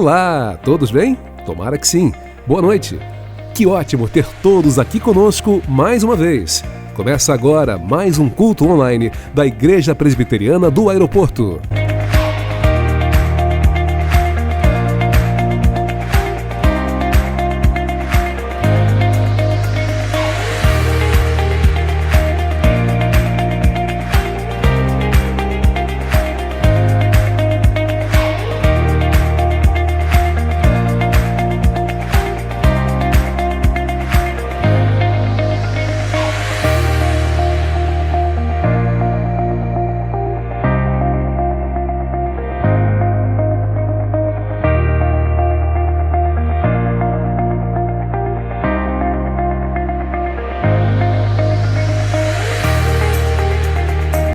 Olá, todos bem? Tomara que sim. Boa noite. Que ótimo ter todos aqui conosco mais uma vez. Começa agora mais um culto online da Igreja Presbiteriana do Aeroporto.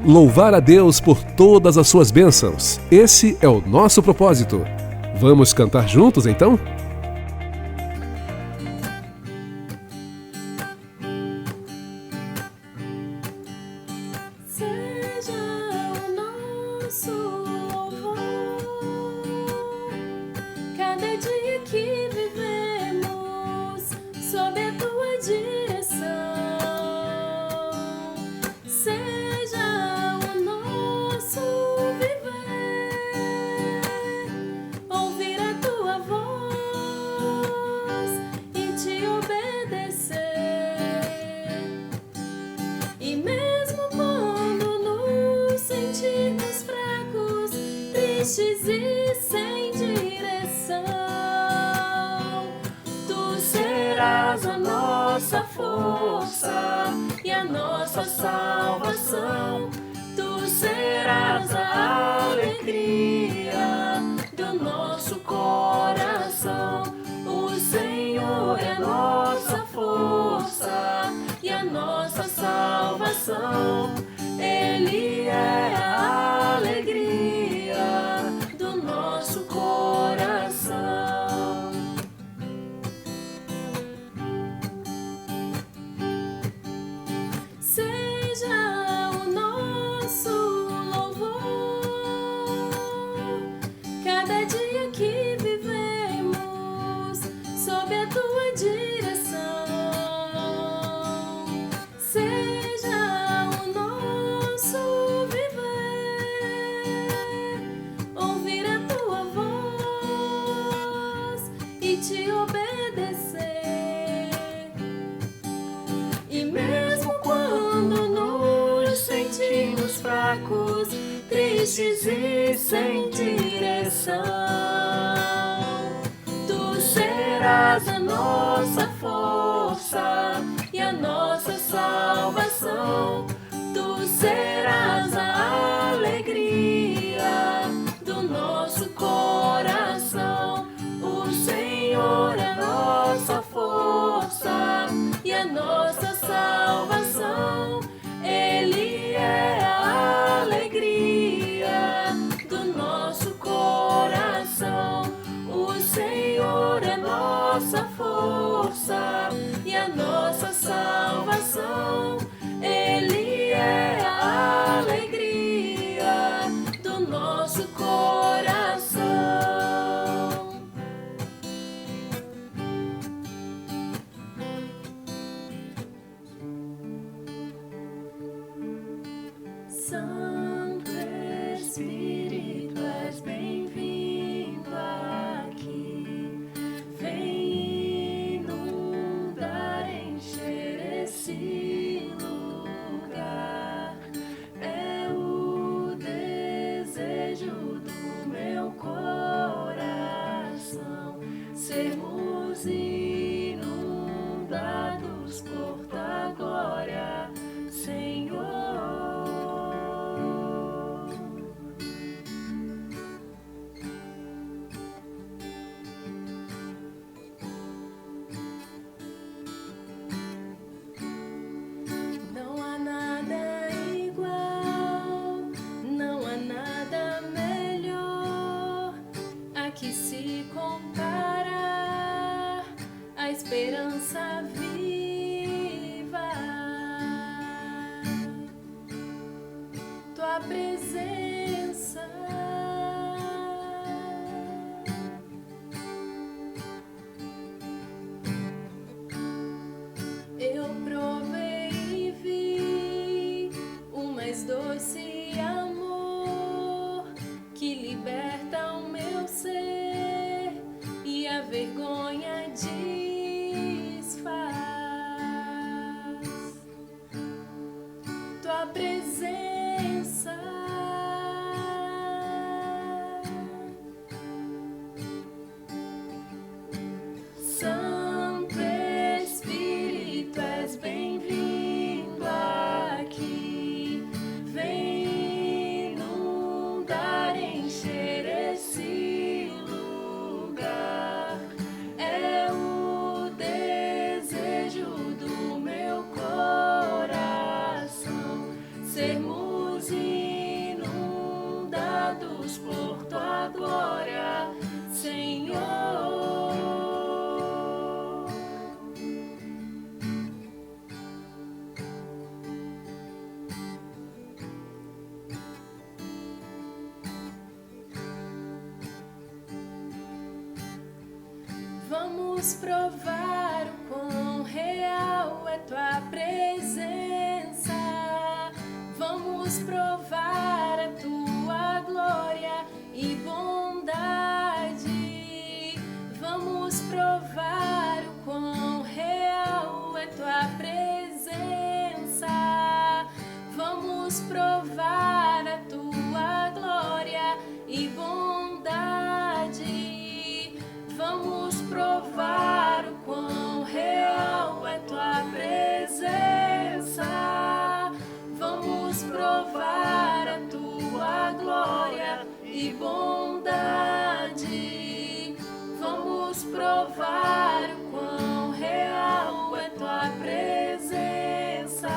Louvar a Deus por todas as suas bênçãos. Esse é o nosso propósito. Vamos cantar juntos, então? Tristes e sem direção, tu serás a nossa força e a nossa salvação. Tu serás a alegria do nosso coração. O Senhor é a nossa força e a nossa salvação. Ele é a alegria do nosso coração. O Senhor é nossa força e a nossa salvação. Ele é a alegria do nosso coração. Santo Espírito, és bem-vindo aqui. Vem inundar, encher esse lugar. É o desejo do meu coração sermos inundados por tua glória, Senhor. Não há nada igual, não há nada melhor a que se comparar vergonha desfaz. Tua presença, Santo Espírito, és bem-vindo aqui. Vem inundar, encher esse lugar. É o desejo do meu coração sermos inundados por tua glória, Senhor. Vamos provar o quão real é tua presença. Vamos provar a tua glória e bondade. Vamos provar o quão real é tua presença. Vamos provar a tua glória e bondade. Vamos provar o quão real é tua presença. Vamos provar a tua glória e bondade. Vamos provar o quão real é tua presença.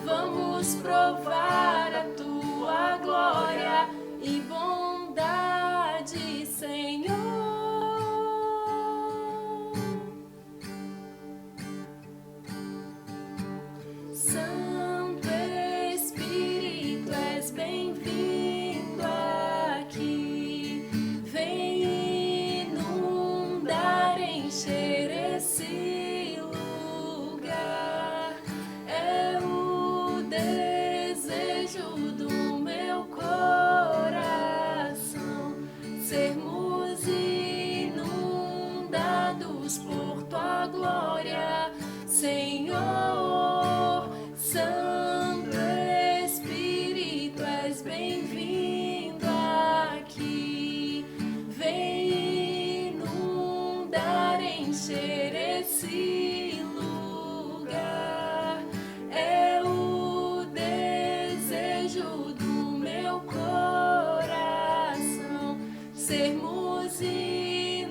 Vamos provar a tua glória e bondade, Senhor. Santo Espírito, és bem-vindo aqui. Vem inundar, encher esse lugar. É o desejo do meu coração sermos inundados por tua glória, Senhor. Santo Espírito, és bem-vindo aqui. Vem inundar, encher esse lugar. É o desejo do meu coração sermos inundados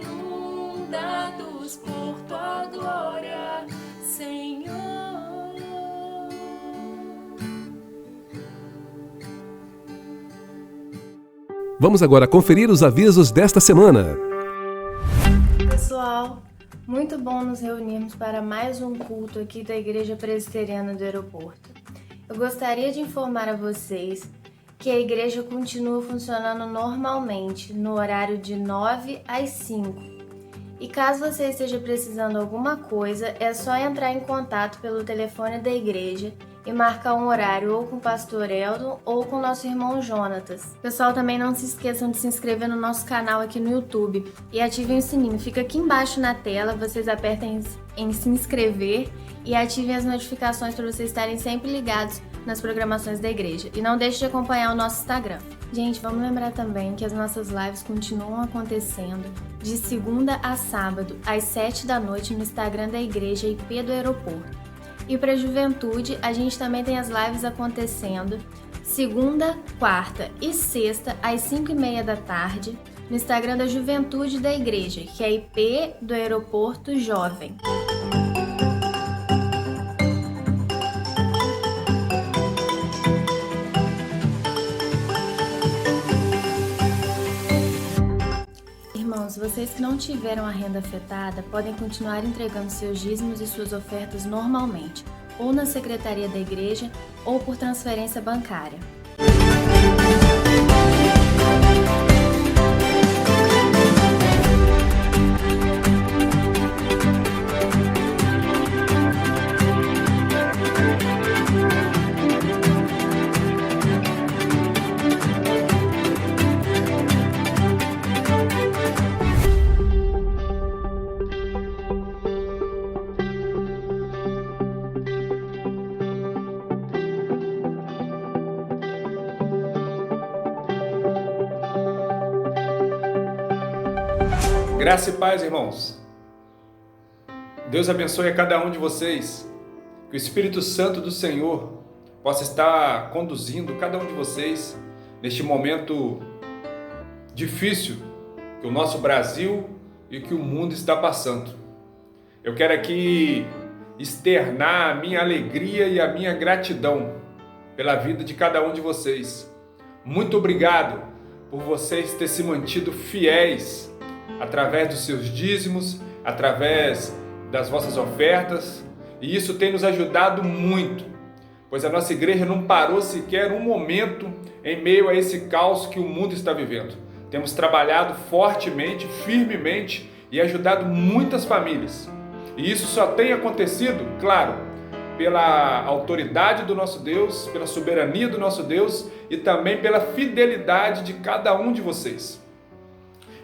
por tua glória, Senhor. Vamos agora conferir os avisos desta semana. Pessoal, muito bom nos reunirmos para mais um culto aqui da Igreja Presbiteriana do Aeroporto. Eu gostaria de informar a vocês que a igreja continua funcionando normalmente, no horário de 9 às 5. E caso você esteja precisando de alguma coisa, é só entrar em contato pelo telefone da igreja e marcar um horário ou com o pastor Eldon ou com o nosso irmão Jonatas. Pessoal, também não se esqueçam de se inscrever no nosso canal aqui no YouTube e ativem o sininho. Fica aqui embaixo na tela, vocês apertem em se inscrever e ativem as notificações para vocês estarem sempre ligados nas programações da igreja. E não deixe de acompanhar o nosso Instagram. Gente, vamos lembrar também que as nossas lives continuam acontecendo de segunda a sábado, às 7 da noite no Instagram da igreja IP do Aeroporto. E para a juventude, a gente também tem as lives acontecendo segunda, quarta e sexta, às 5h30 da tarde, no Instagram da Juventude da Igreja, que é IP do Aeroporto Jovem. Irmãos, vocês que não tiveram a renda afetada podem continuar entregando seus dízimos e suas ofertas normalmente, ou na secretaria da igreja ou por transferência bancária. Graça e paz, irmãos. Deus abençoe a cada um de vocês. Que o Espírito Santo do Senhor possa estar conduzindo cada um de vocês neste momento difícil que o nosso Brasil e que o mundo está passando. Eu quero aqui externar a minha alegria e a minha gratidão pela vida de cada um de vocês. Muito obrigado por vocês terem se mantido fiéis através dos seus dízimos, através das vossas ofertas, e isso tem nos ajudado muito, pois a nossa igreja não parou sequer um momento em meio a esse caos que o mundo está vivendo. Temos trabalhado fortemente, firmemente e ajudado muitas famílias. E isso só tem acontecido, claro, pela autoridade do nosso Deus, pela soberania do nosso Deus e também pela fidelidade de cada um de vocês.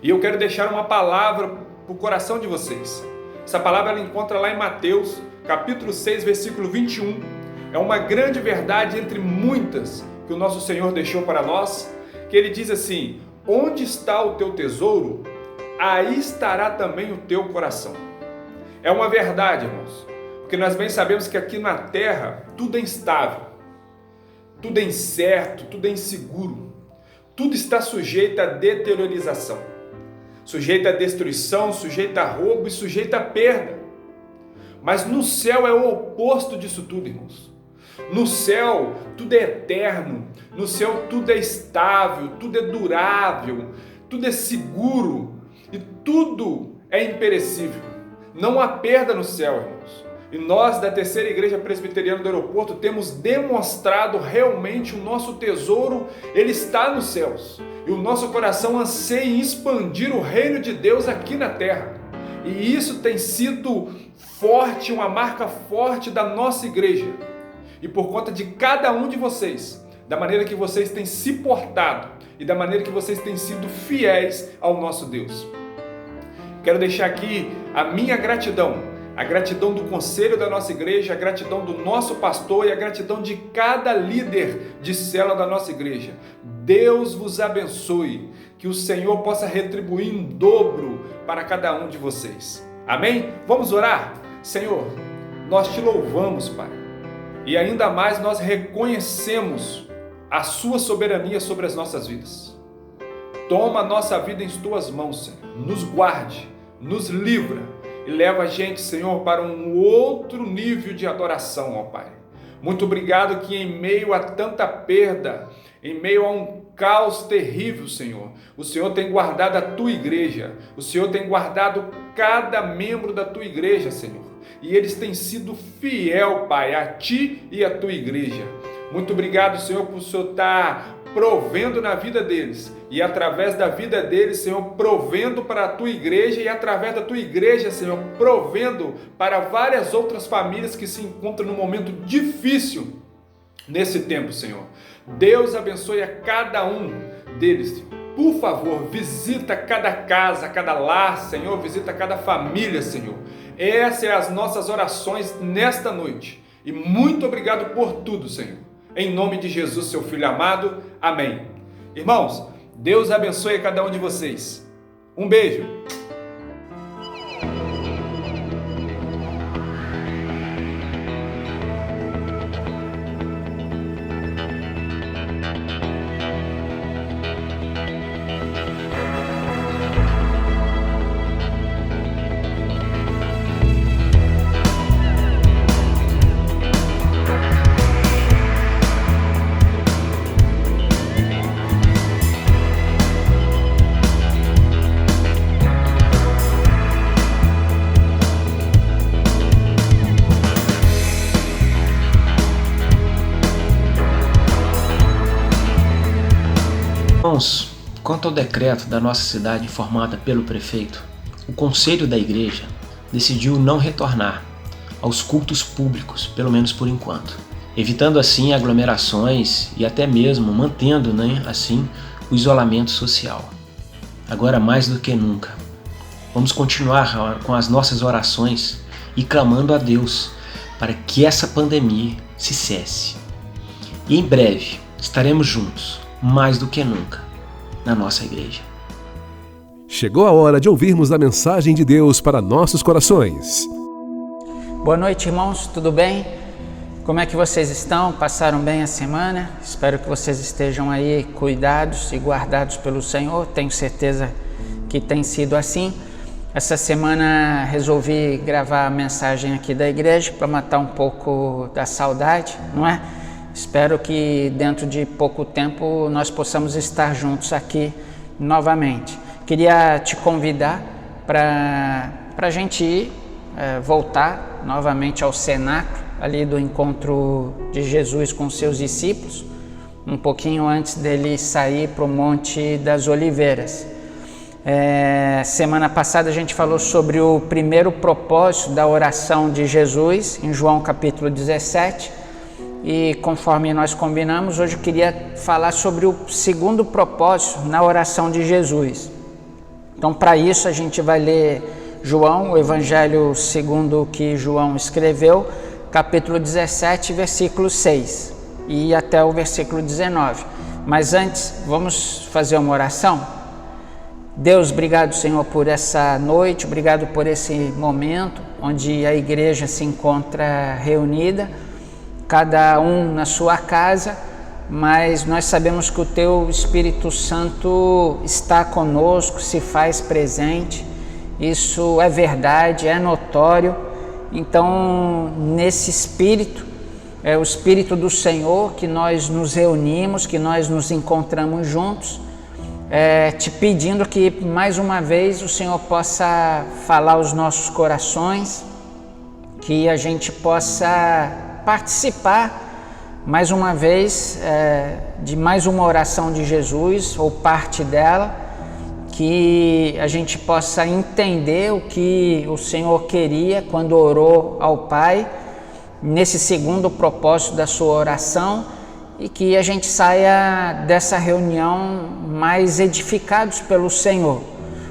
E eu quero deixar uma palavra para o coração de vocês. Essa palavra ela encontra lá em Mateus, capítulo 6, versículo 21. É uma grande verdade entre muitas que o nosso Senhor deixou para nós, que ele diz assim: onde está o teu tesouro, aí estará também o teu coração. É uma verdade, irmãos, porque nós bem sabemos que aqui na terra tudo é instável, tudo é incerto, tudo é inseguro, tudo está sujeito à deteriorização, sujeito à destruição, sujeito a roubo e sujeito à perda. Mas no céu é o oposto disso tudo, irmãos. No céu tudo é eterno, no céu tudo é estável, tudo é durável, tudo é seguro e tudo é imperecível. Não há perda no céu, irmãos. E nós da Terceira Igreja Presbiteriana do Aeroporto temos demonstrado realmente o nosso tesouro, ele está nos céus. E o nosso coração anseia em expandir o reino de Deus aqui na terra. E isso tem sido forte, uma marca forte da nossa igreja. E por conta de cada um de vocês, da maneira que vocês têm se portado e da maneira que vocês têm sido fiéis ao nosso Deus. Quero deixar aqui a minha gratidão, a gratidão do conselho da nossa igreja, a gratidão do nosso pastor e a gratidão de cada líder de célula da nossa igreja. Deus vos abençoe, que o Senhor possa retribuir em dobro para cada um de vocês. Amém? Vamos orar? Senhor, nós te louvamos, Pai, e ainda mais nós reconhecemos a sua soberania sobre as nossas vidas. Toma a nossa vida em tuas mãos, Senhor, nos guarde, nos livra e leva a gente, Senhor, para um outro nível de adoração, ó Pai. Muito obrigado que em meio a tanta perda, em meio a um caos terrível, Senhor, o Senhor tem guardado a tua igreja, o Senhor tem guardado cada membro da tua igreja, Senhor, e eles têm sido fiel, Pai, a ti e a tua igreja. Muito obrigado, Senhor, por o Senhor estar provendo na vida deles e através da vida deles, Senhor, provendo para a tua igreja e através da tua igreja, Senhor, provendo para várias outras famílias que se encontram num momento difícil nesse tempo, Senhor. Deus abençoe a cada um deles. Por favor, visita cada casa, cada lar, Senhor, visita cada família, Senhor. Essas são as nossas orações nesta noite. E muito obrigado por tudo, Senhor. Em nome de Jesus, seu Filho amado. Amém. Irmãos, Deus abençoe a cada um de vocês. Um beijo. Irmãos, quanto ao decreto da nossa cidade informada pelo prefeito, o Conselho da Igreja decidiu não retornar aos cultos públicos, pelo menos por enquanto, evitando assim aglomerações e até mesmo mantendo, assim, o isolamento social. Agora mais do que nunca, vamos continuar com as nossas orações e clamando a Deus para que essa pandemia se cesse. E em breve estaremos juntos, mais do que nunca, na nossa igreja. Chegou a hora de ouvirmos a mensagem de Deus para nossos corações. Boa noite, irmãos, tudo bem? Como é que vocês estão? Passaram bem a semana? Espero que vocês estejam aí cuidados e guardados pelo Senhor. Tenho certeza que tem sido assim. Essa semana resolvi gravar a mensagem aqui da igreja para matar um pouco da saudade, não é? Espero que dentro de pouco tempo nós possamos estar juntos aqui novamente. Queria te convidar para a gente ir, voltar novamente ao cenáculo ali do encontro de Jesus com seus discípulos, um pouquinho antes dele sair para o Monte das Oliveiras. Semana passada a gente falou sobre o primeiro propósito da oração de Jesus, em João capítulo 17, e conforme nós combinamos, hoje eu queria falar sobre o segundo propósito na oração de Jesus. Então, para isso, a gente vai ler João, o Evangelho segundo que João escreveu, capítulo 17, versículo 6 e até o versículo 19. Mas antes, vamos fazer uma oração? Deus, obrigado, Senhor, por essa noite, obrigado por esse momento onde a igreja se encontra reunida, cada um na sua casa, mas nós sabemos que o Teu Espírito Santo está conosco, se faz presente, isso é verdade, é notório. Então, nesse Espírito, é o Espírito do Senhor que nós nos reunimos, que nós nos encontramos juntos, te pedindo que mais uma vez o Senhor possa falar aos nossos corações, que a gente possa participar mais uma vez de mais uma oração de Jesus ou parte dela, que a gente possa entender o que o Senhor queria quando orou ao Pai nesse segundo propósito da sua oração, e que a gente saia dessa reunião mais edificados pelo Senhor.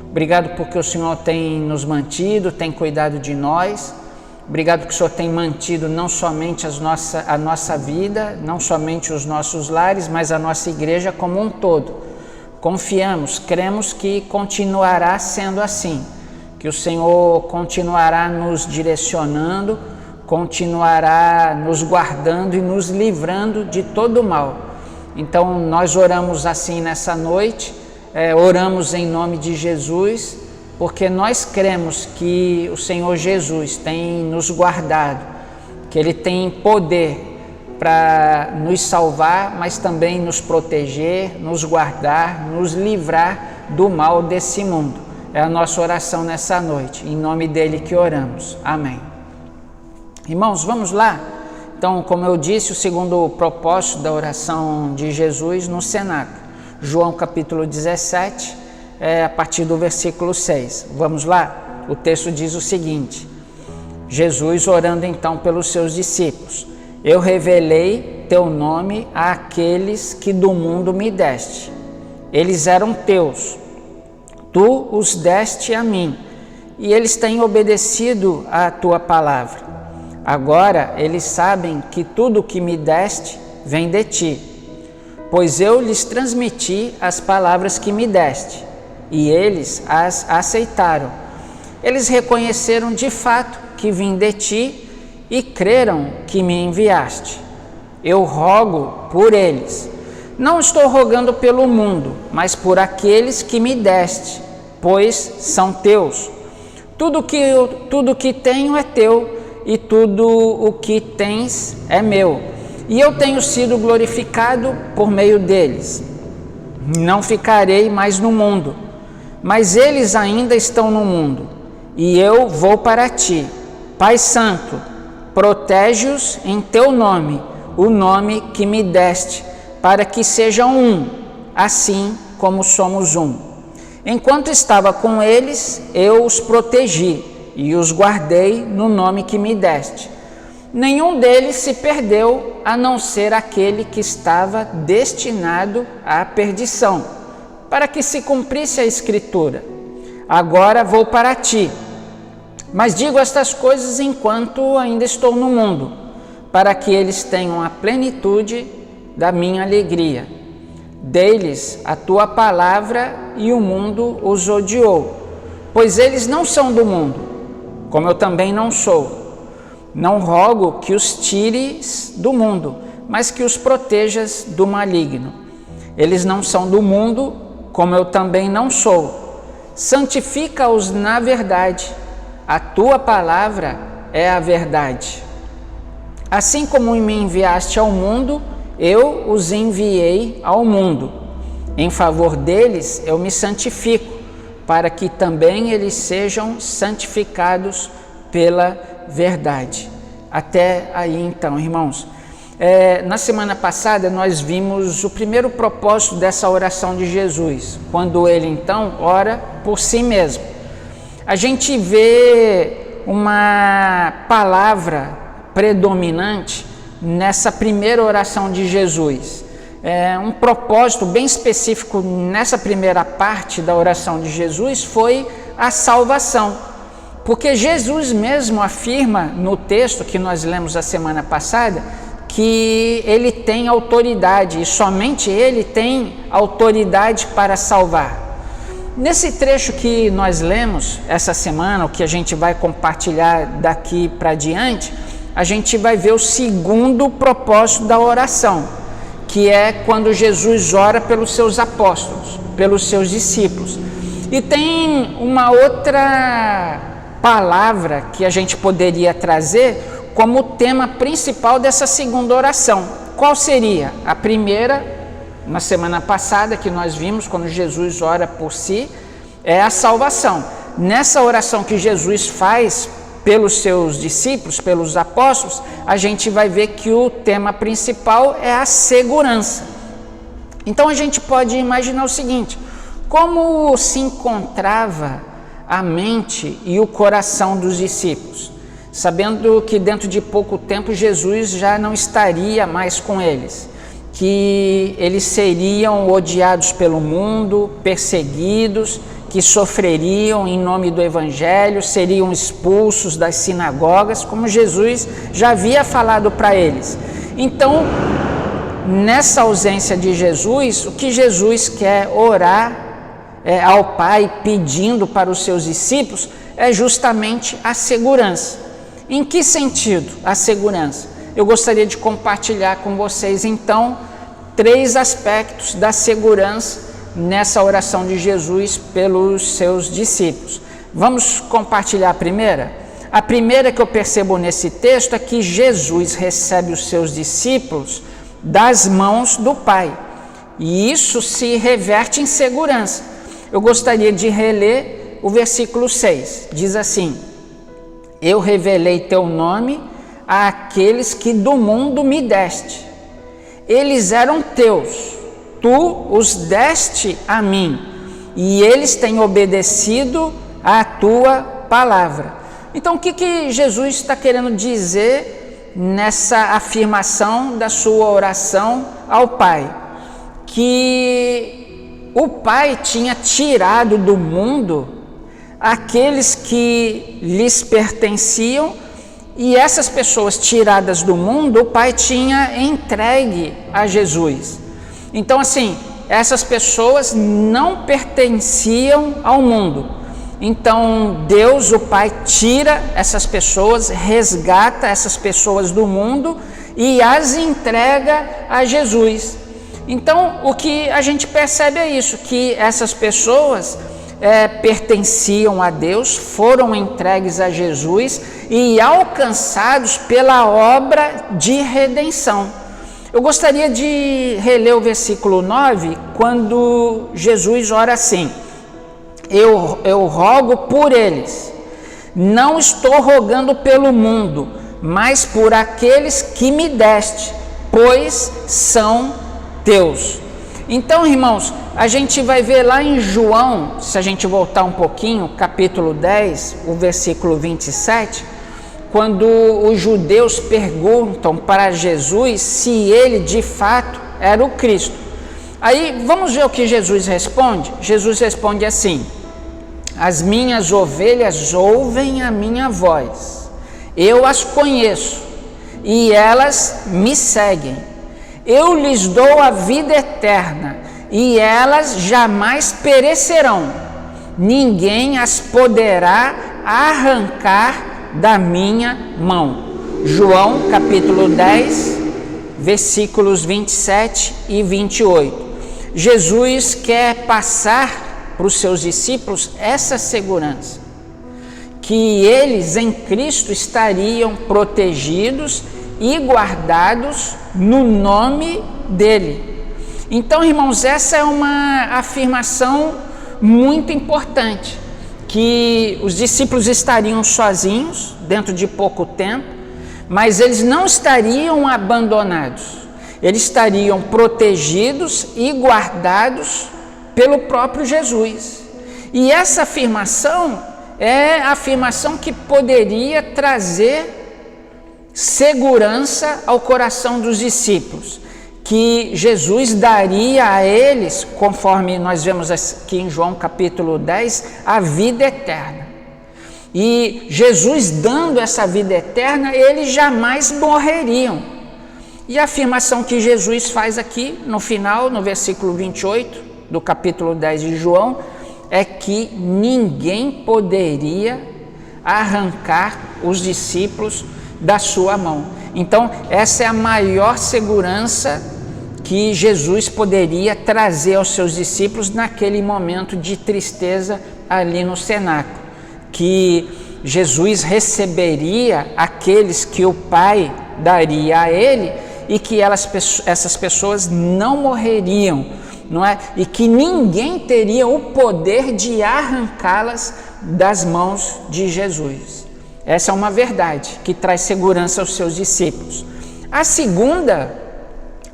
Obrigado porque o Senhor tem nos mantido, tem cuidado de nós. Obrigado porque o Senhor tem mantido não somente a nossa vida, não somente os nossos lares, mas a nossa igreja como um todo. Confiamos, cremos que continuará sendo assim, que o Senhor continuará nos direcionando, continuará nos guardando e nos livrando de todo o mal. Então nós oramos assim nessa noite, oramos em nome de Jesus, porque nós cremos que o Senhor Jesus tem nos guardado, que Ele tem poder para nos salvar, mas também nos proteger, nos guardar, nos livrar do mal desse mundo. É a nossa oração nessa noite, em nome dEle que oramos. Amém. Irmãos, vamos lá? Então, como eu disse, o segundo propósito da oração de Jesus no cenáculo, João capítulo 17, a partir do versículo 6. Vamos lá? O texto diz o seguinte: Jesus orando então pelos seus discípulos: Eu revelei teu nome àqueles que do mundo me deste. Eles eram teus, tu os deste a mim, e eles têm obedecido à tua palavra. Agora eles sabem que tudo o que me deste vem de ti, pois eu lhes transmiti as palavras que me deste, e eles as aceitaram. Eles reconheceram de fato que vim de ti e creram que me enviaste. Eu rogo por eles. Não estou rogando pelo mundo, mas por aqueles que me deste, pois são teus. Tudo que tenho é teu, e tudo o que tens é meu. E eu tenho sido glorificado por meio deles. Não ficarei mais no mundo, mas eles ainda estão no mundo, e eu vou para ti. Pai Santo, protege-os em teu nome, o nome que me deste, para que sejam um, assim como somos um. Enquanto estava com eles, eu os protegi e os guardei no nome que me deste. Nenhum deles se perdeu, a não ser aquele que estava destinado à perdição, para que se cumprisse a Escritura: Agora vou para ti, mas digo estas coisas enquanto ainda estou no mundo, para que eles tenham a plenitude da minha alegria. deles a tua palavra e o mundo os odiou. Pois eles não são do mundo, como eu também não sou. Não rogo que os tires do mundo, mas que os protejas do maligno. Eles não são do mundo, como eu também não sou. Santifica-os na verdade. A tua palavra é a verdade. Assim como me enviaste ao mundo, eu os enviei ao mundo. Em favor deles eu me santifico, para que também eles sejam santificados pela verdade. Até aí então, irmãos. Na semana passada nós vimos o primeiro propósito dessa oração de Jesus, quando ele então ora por si mesmo. A gente vê uma palavra predominante nessa primeira oração de Jesus. Um propósito bem específico nessa primeira parte da oração de Jesus foi a salvação, porque Jesus mesmo afirma no texto que nós lemos a semana passada que ele tem autoridade e somente ele tem autoridade para salvar. Nesse trecho que nós lemos essa semana, o que a gente vai compartilhar daqui para diante, a gente vai ver o segundo propósito da oração, que é quando Jesus ora pelos seus apóstolos, pelos seus discípulos. E tem uma outra palavra que a gente poderia trazer como tema principal dessa segunda oração. Qual seria? A primeira, na semana passada, que nós vimos, quando Jesus ora por si, é a salvação. Nessa oração que Jesus faz pelos seus discípulos, pelos apóstolos, a gente vai ver que o tema principal é a segurança. Então a gente pode imaginar o seguinte: como se encontrava a mente e o coração dos discípulos, sabendo que dentro de pouco tempo Jesus já não estaria mais com eles, que eles seriam odiados pelo mundo, perseguidos, que sofreriam em nome do Evangelho, seriam expulsos das sinagogas, como Jesus já havia falado para eles. Então, nessa ausência de Jesus, o que Jesus quer orar ao Pai, pedindo para os seus discípulos, é justamente a segurança. Em que sentido a segurança? Eu gostaria de compartilhar com vocês, então, 3 aspectos da segurança nessa oração de Jesus pelos seus discípulos. Vamos compartilhar a primeira? A primeira que eu percebo nesse texto é que Jesus recebe os seus discípulos das mãos do Pai, e isso se reverte em segurança. Eu gostaria de reler o versículo 6, diz assim: eu revelei teu nome àqueles que do mundo me deste, eles eram teus, tu os deste a mim, e eles têm obedecido à tua palavra. Então, o que Jesus está querendo dizer nessa afirmação da sua oração ao Pai? Que o Pai tinha tirado do mundo aqueles que lhes pertenciam, e essas pessoas tiradas do mundo, o Pai tinha entregue a Jesus. Então, assim, essas pessoas não pertenciam ao mundo. Então, Deus, o Pai, tira essas pessoas, resgata essas pessoas do mundo e as entrega a Jesus. Então, o que a gente percebe é isso, que essas pessoas pertenciam a Deus, foram entregues a Jesus e alcançados pela obra de redenção. Eu gostaria de reler o versículo 9, quando Jesus ora assim: eu rogo por eles, não estou rogando pelo mundo, mas por aqueles que me deste, pois são teus. Então, irmãos, a gente vai ver lá em João, se a gente voltar um pouquinho, capítulo 10, o versículo 27, quando os judeus perguntam para Jesus se ele de fato era o Cristo. Aí vamos ver o que Jesus responde. Jesus responde assim: as minhas ovelhas ouvem a minha voz, eu as conheço e elas me seguem. Eu lhes dou a vida eterna e elas jamais perecerão. Ninguém as poderá arrancar da minha mão. João capítulo 10, versículos 27 e 28. Jesus quer passar para os seus discípulos essa segurança, que eles em Cristo estariam protegidos e guardados no nome dele. Então, irmãos, essa é uma afirmação muito importante, que os discípulos estariam sozinhos dentro de pouco tempo, mas eles não estariam abandonados, eles estariam protegidos e guardados pelo próprio Jesus. E essa afirmação é a afirmação que poderia trazer segurança ao coração dos discípulos, que Jesus daria a eles, conforme nós vemos aqui em João capítulo 10, a vida eterna. E Jesus dando essa vida eterna, eles jamais morreriam. E a afirmação que Jesus faz aqui no final, no versículo 28 do capítulo 10 de João, é que ninguém poderia arrancar os discípulos da sua mão. Então, essa é a maior segurança que Jesus poderia trazer aos seus discípulos naquele momento de tristeza ali no cenáculo, que Jesus receberia aqueles que o Pai daria a ele e que essas pessoas não morreriam, não é? E que ninguém teria o poder de arrancá-las das mãos de Jesus. Essa é uma verdade que traz segurança aos seus discípulos. A segunda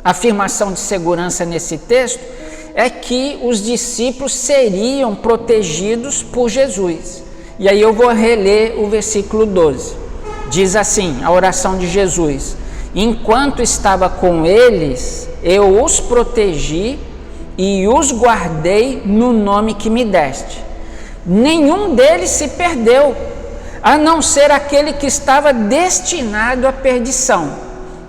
afirmação de segurança nesse texto é que os discípulos seriam protegidos por Jesus. E aí eu vou reler o versículo 12. Diz assim, a oração de Jesus: enquanto estava com eles, eu os protegi e os guardei no nome que me deste. Nenhum deles se perdeu, a não ser aquele que estava destinado à perdição,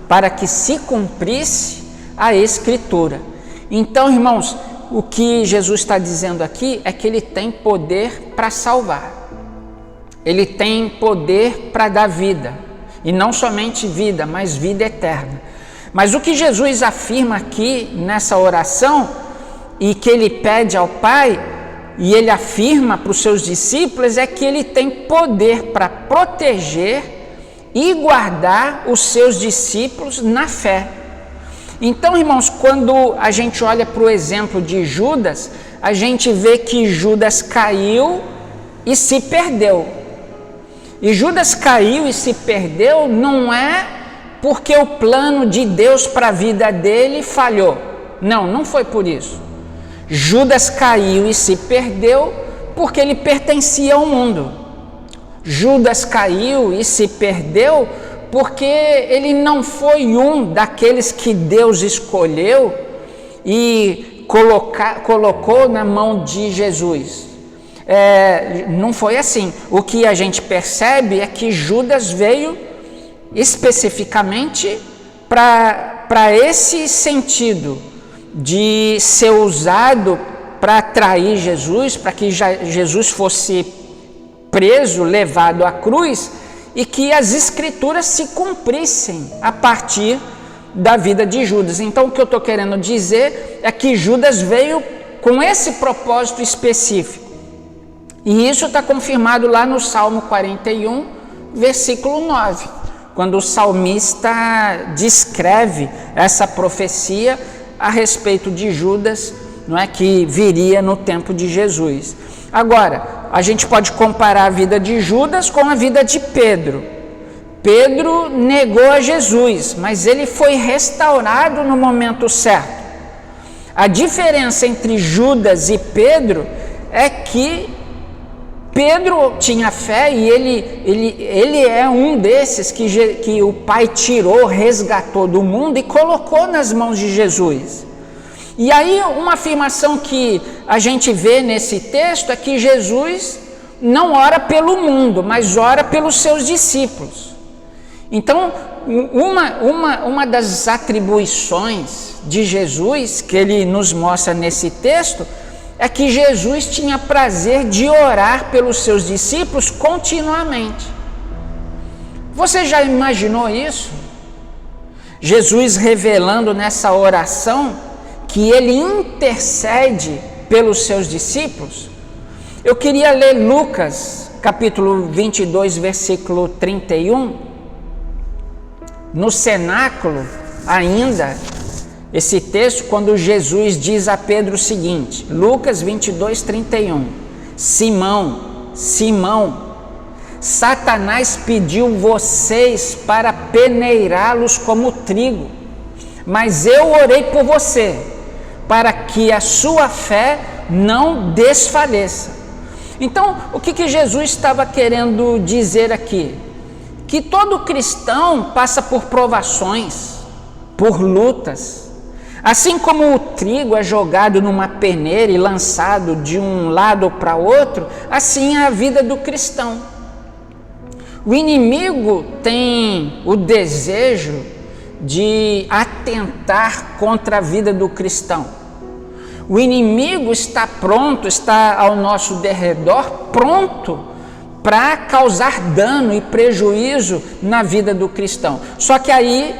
para que se cumprisse a Escritura. Então, irmãos, o que Jesus está dizendo aqui é que ele tem poder para salvar. Ele tem poder para dar vida, e não somente vida, mas vida eterna. Mas o que Jesus afirma aqui nessa oração, e que ele pede ao Pai, e ele afirma para os seus discípulos, é que ele tem poder para proteger e guardar os seus discípulos na fé. Então, irmãos, quando a gente olha para o exemplo de Judas, a gente vê que Judas caiu e se perdeu. E Judas caiu e se perdeu não é porque o plano de Deus para a vida dele falhou. Não, não foi por isso. Judas caiu e se perdeu porque ele pertencia ao mundo. Judas caiu e se perdeu porque ele não foi um daqueles que Deus escolheu e colocou na mão de Jesus. Não foi assim. O que a gente percebe é que Judas veio especificamente para esse sentido de ser usado para atrair Jesus, para que Jesus fosse preso, levado à cruz, e que as Escrituras se cumprissem a partir da vida de Judas. Então, o que eu estou querendo dizer é que Judas veio com esse propósito específico. E isso está confirmado lá no Salmo 41, versículo 9, quando o salmista descreve essa profecia a respeito de Judas, não é, que viria no tempo de Jesus. Agora, a gente pode comparar a vida de Judas com a vida de Pedro. Pedro negou a Jesus, mas ele foi restaurado no momento certo. A diferença entre Judas e Pedro é que Pedro tinha fé e ele é um desses que o Pai tirou, resgatou do mundo e colocou nas mãos de Jesus. E aí uma afirmação que a gente vê nesse texto é que Jesus não ora pelo mundo, mas ora pelos seus discípulos. Então, uma das atribuições de Jesus que ele nos mostra nesse texto é que Jesus tinha prazer de orar pelos seus discípulos continuamente. Você já imaginou isso? Jesus revelando nessa oração que ele intercede pelos seus discípulos? Eu queria ler Lucas, capítulo 22, versículo 31. No cenáculo, ainda, esse texto, quando Jesus diz a Pedro o seguinte, Lucas 22, 31. Simão, Simão, Satanás pediu vocês para peneirá-los como trigo, mas eu orei por você, para que a sua fé não desfaleça. Então, o que Jesus estava querendo dizer aqui? Que todo cristão passa por provações, por lutas. Assim como o trigo é jogado numa peneira e lançado de um lado para outro, assim é a vida do cristão. O inimigo tem o desejo de atentar contra a vida do cristão. O inimigo está pronto, está ao nosso derredor, pronto para causar dano e prejuízo na vida do cristão. Só que aí,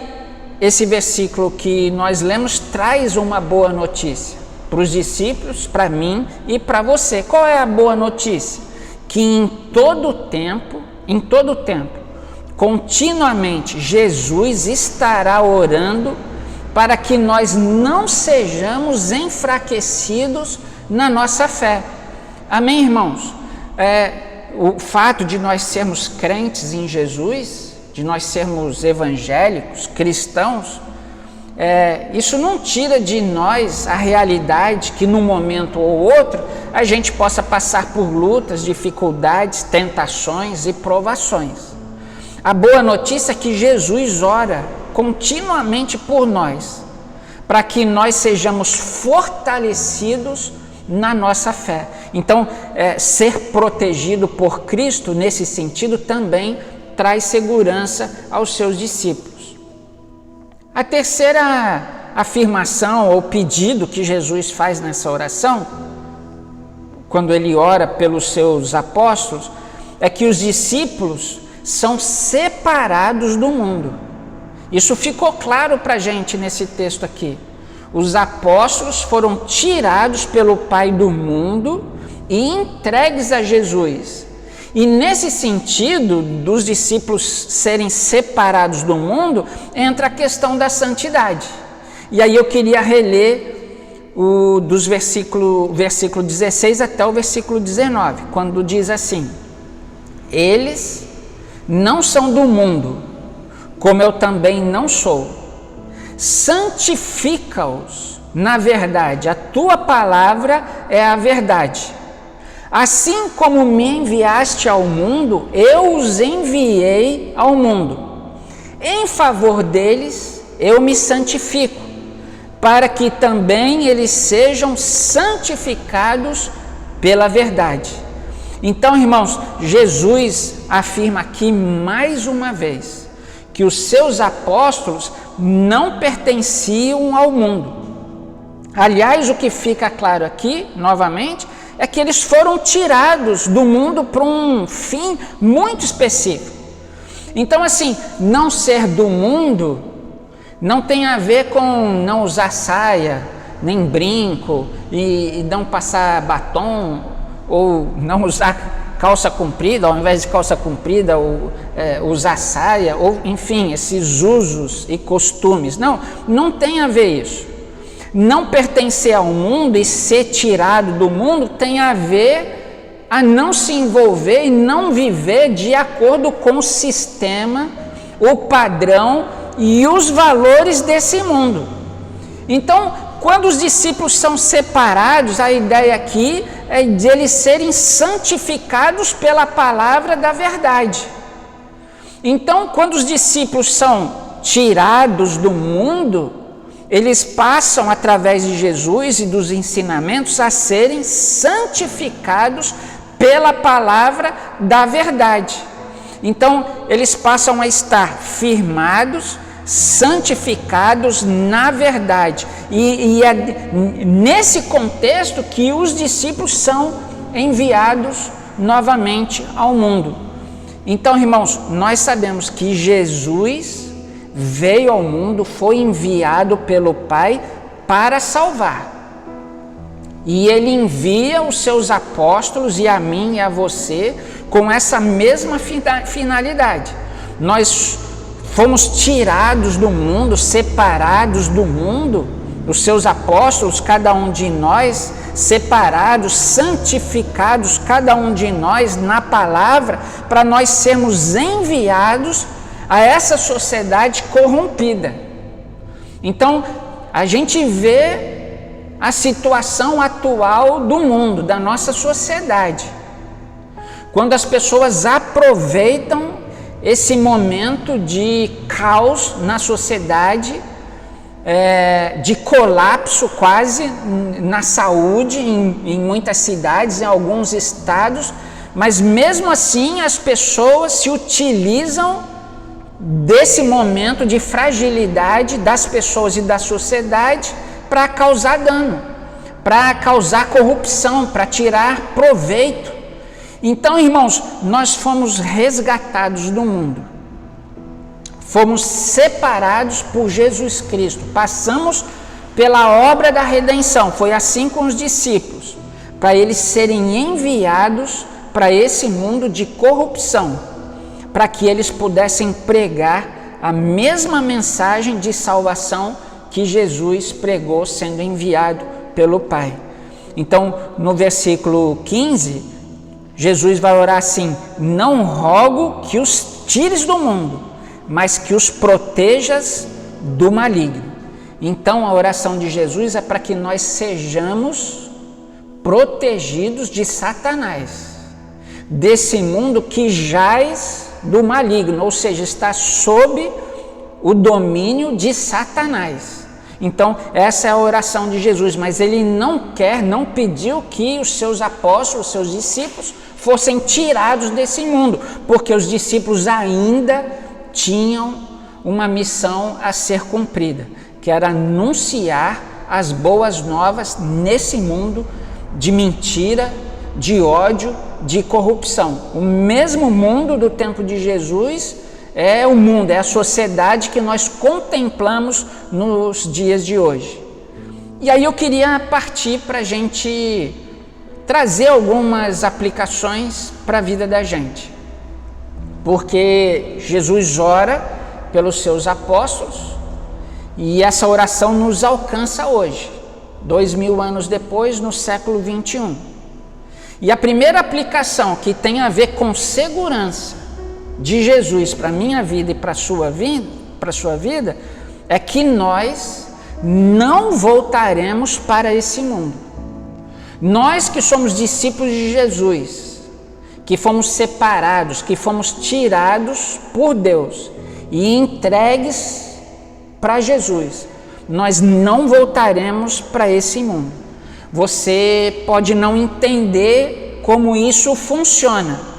esse versículo que nós lemos traz uma boa notícia para os discípulos, para mim e para você. Qual é a boa notícia? Que em todo tempo, continuamente, Jesus estará orando para que nós não sejamos enfraquecidos na nossa fé. Amém, irmãos? O fato de nós sermos crentes em Jesus, de nós sermos evangélicos, cristãos, isso não tira de nós a realidade que num momento ou outro a gente possa passar por lutas, dificuldades, tentações e provações. A boa notícia é que Jesus ora continuamente por nós, para que nós sejamos fortalecidos na nossa fé. Então, ser protegido por Cristo nesse sentido também traz segurança aos seus discípulos. A terceira afirmação ou pedido que Jesus faz nessa oração, quando ele ora pelos seus apóstolos, é que os discípulos são separados do mundo. Isso ficou claro para a gente nesse texto aqui. Os apóstolos foram tirados pelo Pai do mundo e entregues a Jesus. E nesse sentido, dos discípulos serem separados do mundo, entra a questão da santidade. E aí eu queria reler dos versículo 16 até o versículo 19, quando diz assim: eles não são do mundo, como eu também não sou. Santifica-os na verdade, a tua palavra é a verdade. Assim como me enviaste ao mundo, eu os enviei ao mundo. Em favor deles, eu me santifico, para que também eles sejam santificados pela verdade. Então, irmãos, Jesus afirma aqui mais uma vez que os seus apóstolos não pertenciam ao mundo. Aliás, o que fica claro aqui, novamente, é que eles foram tirados do mundo para um fim muito específico. Então, assim, não ser do mundo não tem a ver com não usar saia, nem brinco, e não passar batom, ou não usar calça comprida, ao invés de calça comprida, ou usar saia, ou enfim, esses usos e costumes. Não tem a ver isso. Não pertencer ao mundo e ser tirado do mundo tem a ver a não se envolver e não viver de acordo com o sistema, o padrão e os valores desse mundo. Então, quando os discípulos são separados, a ideia aqui é de eles serem santificados pela palavra da verdade. Então, quando os discípulos são tirados do mundo, eles passam, através de Jesus e dos ensinamentos, a serem santificados pela palavra da verdade. Então, eles passam a estar firmados, santificados na verdade. E é nesse contexto que os discípulos são enviados novamente ao mundo. Então, irmãos, nós sabemos que Jesus veio ao mundo, foi enviado pelo Pai para salvar. E Ele envia os seus apóstolos e a mim e a você com essa mesma finalidade. Nós fomos tirados do mundo, separados do mundo, os seus apóstolos, cada um de nós, separados, santificados, cada um de nós na palavra, para nós sermos enviados a essa sociedade corrompida. Então, a gente vê a situação atual do mundo, da nossa sociedade. Quando as pessoas aproveitam esse momento de caos na sociedade, de colapso quase na saúde em muitas cidades, em alguns estados, mas mesmo assim as pessoas se utilizam desse momento de fragilidade das pessoas e da sociedade para causar dano, para causar corrupção, para tirar proveito. Então, irmãos, nós fomos resgatados do mundo, fomos separados por Jesus Cristo, passamos pela obra da redenção. Foi assim com os discípulos, para eles serem enviados para esse mundo de corrupção, para que eles pudessem pregar a mesma mensagem de salvação que Jesus pregou, sendo enviado pelo Pai. Então, no versículo 15, Jesus vai orar assim: não rogo que os tires do mundo, mas que os protejas do maligno. Então, a oração de Jesus é para que nós sejamos protegidos de Satanás, desse mundo que jaz do maligno, ou seja, está sob o domínio de Satanás. Então, essa é a oração de Jesus, mas ele não pediu que os seus apóstolos, os seus discípulos, fossem tirados desse mundo, porque os discípulos ainda tinham uma missão a ser cumprida, que era anunciar as boas novas nesse mundo de mentira, de ódio, de corrupção. O mesmo mundo do tempo de Jesus é o mundo, é a sociedade que nós contemplamos nos dias de hoje. E aí eu queria partir para a gente trazer algumas aplicações para a vida da gente, porque Jesus ora pelos seus apóstolos e essa oração nos alcança hoje, 2000 anos depois, no século 21. E a primeira aplicação que tem a ver com segurança de Jesus para a minha vida e para a sua vida, é que nós não voltaremos para esse mundo. Nós que somos discípulos de Jesus, que fomos separados, que fomos tirados por Deus e entregues para Jesus, nós não voltaremos para esse mundo. Você pode não entender como isso funciona,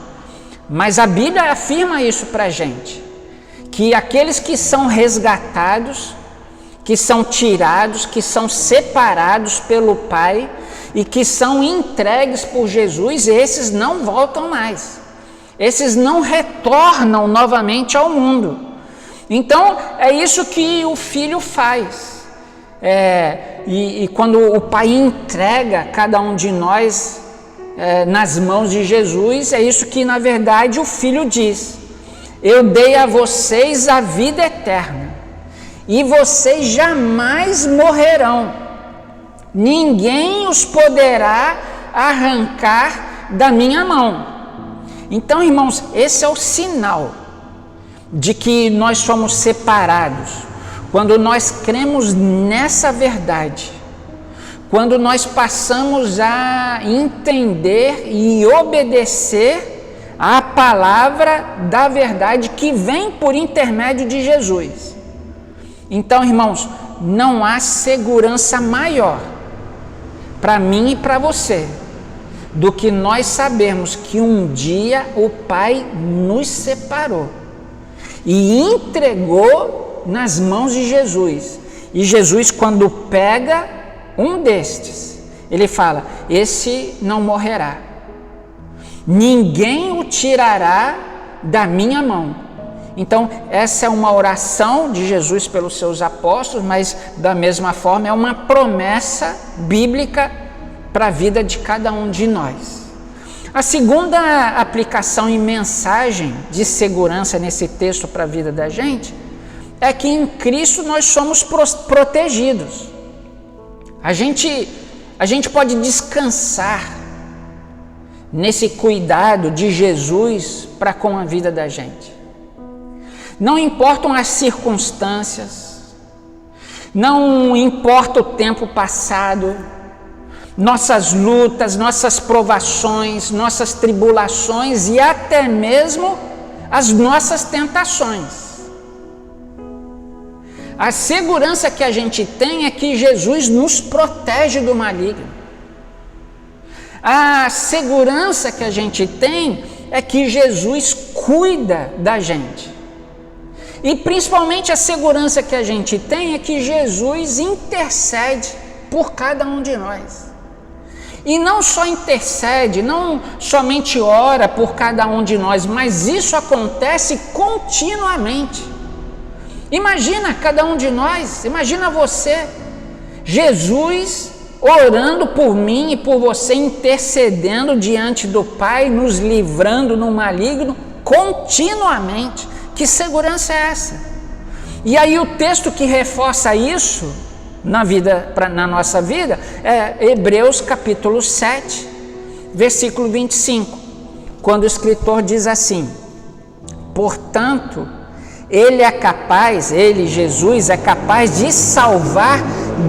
mas a Bíblia afirma isso para a gente, que aqueles que são resgatados, que são tirados, que são separados pelo Pai e que são entregues por Jesus, esses não voltam mais, esses não retornam novamente ao mundo. Então é isso que o Filho faz, e quando o Pai entrega cada um de nós nas mãos de Jesus, é isso que na verdade o Filho diz: eu dei a vocês a vida eterna e vocês jamais morrerão, ninguém os poderá arrancar da minha mão. Então, irmãos, esse é o sinal de que nós somos separados, quando nós cremos nessa verdade, quando nós passamos a entender e obedecer a palavra da verdade que vem por intermédio de Jesus. Então, irmãos, não há segurança maior para mim e para você do que nós sabermos que um dia o Pai nos separou e entregou nas mãos de Jesus. E Jesus, quando pega um destes, ele fala: esse não morrerá, ninguém o tirará da minha mão. Então, essa é uma oração de Jesus pelos seus apóstolos, mas da mesma forma é uma promessa bíblica para a vida de cada um de nós. A segunda aplicação e mensagem de segurança nesse texto para a vida da gente é que em Cristo nós somos protegidos. A gente pode descansar nesse cuidado de Jesus para com a vida da gente. Não importam as circunstâncias, não importa o tempo passado, nossas lutas, nossas provações, nossas tribulações e até mesmo as nossas tentações. A segurança que a gente tem é que Jesus nos protege do maligno. A segurança que a gente tem é que Jesus cuida da gente. E principalmente a segurança que a gente tem é que Jesus intercede por cada um de nós. E não só intercede, não somente ora por cada um de nós, mas isso acontece continuamente. Imagina cada um de nós, imagina você, Jesus orando por mim e por você, intercedendo diante do Pai, nos livrando no maligno continuamente. Que segurança é essa? E aí o texto que reforça isso na nossa vida é Hebreus capítulo 7, versículo 25, quando o escritor diz assim: portanto, Jesus é capaz de salvar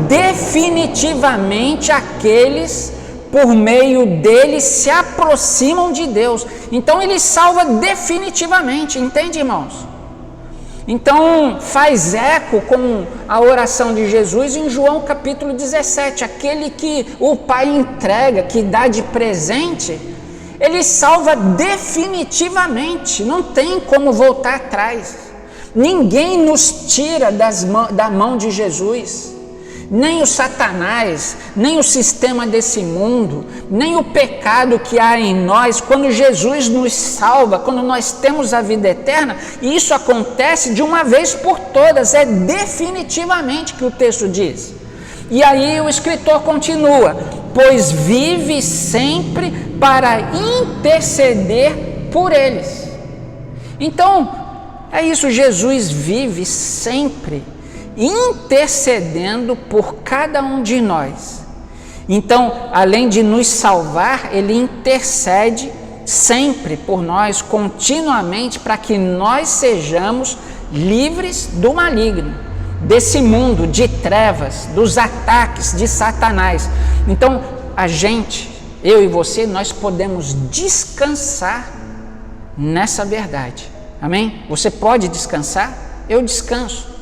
definitivamente aqueles por meio dele se aproximam de Deus. Então ele salva definitivamente, entende, irmãos? Então faz eco com a oração de Jesus em João capítulo 17, aquele que o Pai entrega, que dá de presente, ele salva definitivamente, não tem como voltar atrás. Ninguém nos tira da mão de Jesus. Nem o Satanás, nem o sistema desse mundo, nem o pecado que há em nós. Quando Jesus nos salva, quando nós temos a vida eterna, e isso acontece de uma vez por todas, é definitivamente que o texto diz. E aí o escritor continua: pois vive sempre para interceder por eles. Então, é isso, Jesus vive sempre intercedendo por cada um de nós. Então, além de nos salvar, ele intercede sempre por nós, continuamente, para que nós sejamos livres do maligno, desse mundo de trevas, dos ataques de Satanás. Então, eu e você, nós podemos descansar nessa verdade. Amém? Você pode descansar? Eu descanso.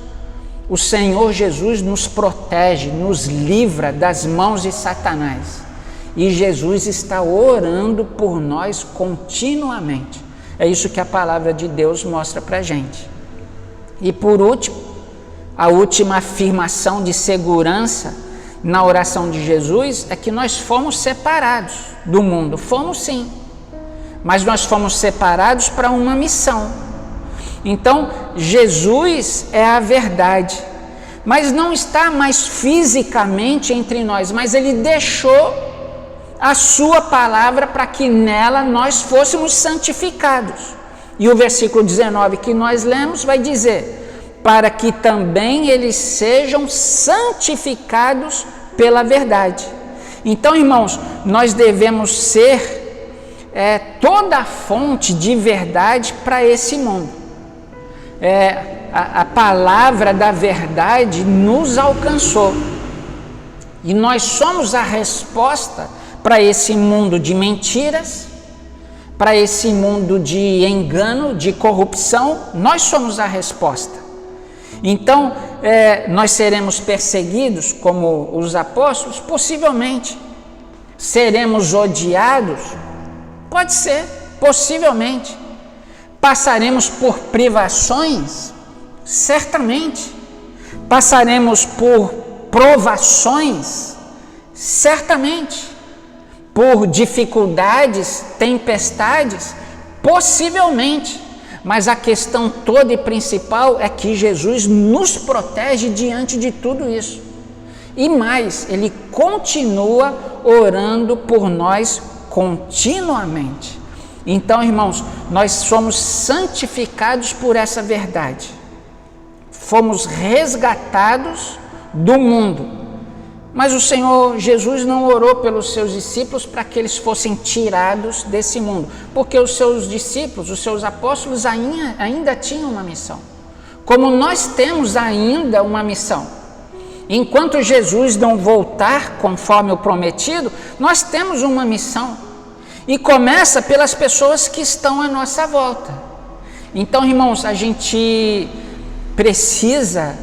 O Senhor Jesus nos protege, nos livra das mãos de Satanás. E Jesus está orando por nós continuamente. É isso que a palavra de Deus mostra para a gente. E por último, a última afirmação de segurança na oração de Jesus é que nós fomos separados do mundo. Fomos sim, mas nós fomos separados para uma missão. Então, Jesus é a verdade, mas não está mais fisicamente entre nós, mas ele deixou a sua palavra para que nela nós fôssemos santificados. E o versículo 19 que nós lemos vai dizer: para que também eles sejam santificados pela verdade. Então, irmãos, nós devemos ser toda a fonte de verdade para esse mundo. A palavra da verdade nos alcançou e nós somos a resposta para esse mundo de mentiras, para esse mundo de engano, de corrupção. Nós somos a resposta. Então, nós seremos perseguidos como os apóstolos? Possivelmente. Seremos odiados? Pode ser, possivelmente. Passaremos por privações? Certamente. Passaremos por provações? Certamente. Por dificuldades, tempestades? Possivelmente. Mas a questão toda e principal é que Jesus nos protege diante de tudo isso. E mais, Ele continua orando por nós continuamente. Então, irmãos, nós somos santificados por essa verdade. Fomos resgatados do mundo. Mas o Senhor Jesus não orou pelos seus discípulos para que eles fossem tirados desse mundo, porque os seus discípulos, os seus apóstolos ainda tinham uma missão. Como nós temos ainda uma missão. Enquanto Jesus não voltar conforme o prometido, nós temos uma missão. E começa pelas pessoas que estão à nossa volta. Então, irmãos, a gente precisa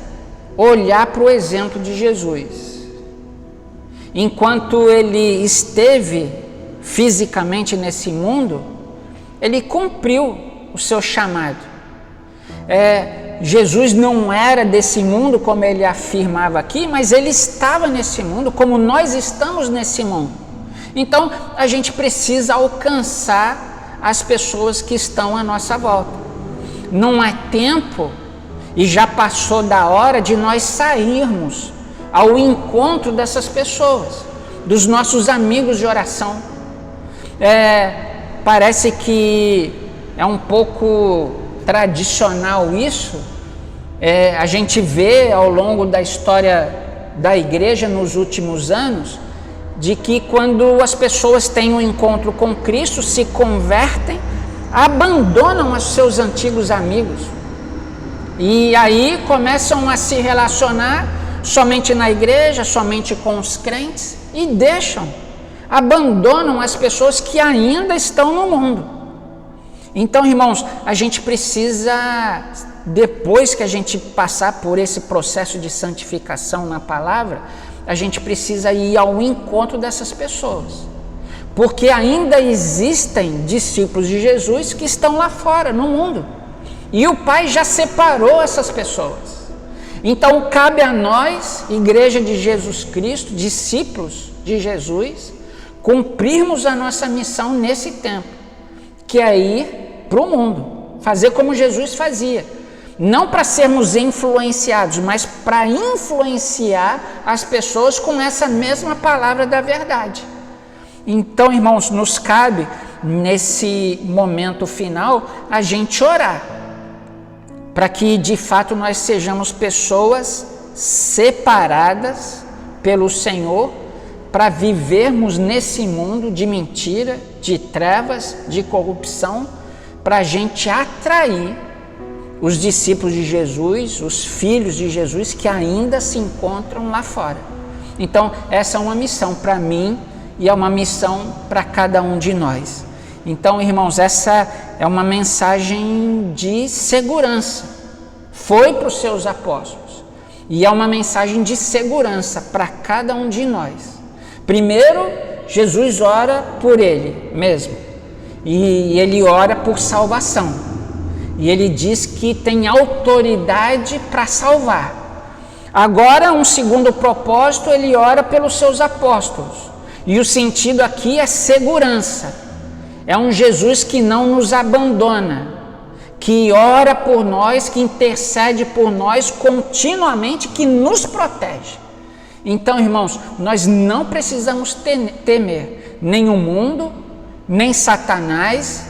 olhar para o exemplo de Jesus. Enquanto ele esteve fisicamente nesse mundo, ele cumpriu o seu chamado. Jesus não era desse mundo, como ele afirmava aqui, mas ele estava nesse mundo, como nós estamos nesse mundo. Então, a gente precisa alcançar as pessoas que estão à nossa volta. Não é tempo, e já passou da hora de nós sairmos ao encontro dessas pessoas, dos nossos amigos de oração. Parece que é um pouco tradicional isso. A gente vê ao longo da história da igreja nos últimos anos, de que quando as pessoas têm um encontro com Cristo, se convertem, abandonam os seus antigos amigos. E aí começam a se relacionar somente na igreja, somente com os crentes, e abandonam as pessoas que ainda estão no mundo. Então, irmãos, a gente precisa, depois que a gente passar por esse processo de santificação na palavra, a gente precisa ir ao encontro dessas pessoas, porque ainda existem discípulos de Jesus que estão lá fora, no mundo, e o Pai já separou essas pessoas. Então cabe a nós, Igreja de Jesus Cristo, discípulos de Jesus, cumprirmos a nossa missão nesse tempo, que é ir para o mundo, fazer como Jesus fazia. Não para sermos influenciados, mas para influenciar as pessoas com essa mesma palavra da verdade. Então, irmãos, nos cabe, nesse momento final, a gente orar, para que de fato nós sejamos pessoas separadas pelo Senhor, para vivermos nesse mundo de mentira, de trevas, de corrupção, para a gente atrair os discípulos de Jesus, os filhos de Jesus que ainda se encontram lá fora. Então, essa é uma missão para mim e é uma missão para cada um de nós. Então, irmãos, essa é uma mensagem de segurança. Foi para os seus apóstolos e é uma mensagem de segurança para cada um de nós. Primeiro, Jesus ora por ele mesmo e ele ora por salvação. E ele diz que tem autoridade para salvar. Agora, um segundo propósito, ele ora pelos seus apóstolos. E o sentido aqui é segurança. É um Jesus que não nos abandona, que ora por nós, que intercede por nós continuamente, que nos protege. Então, irmãos, nós não precisamos temer nem o mundo, nem Satanás,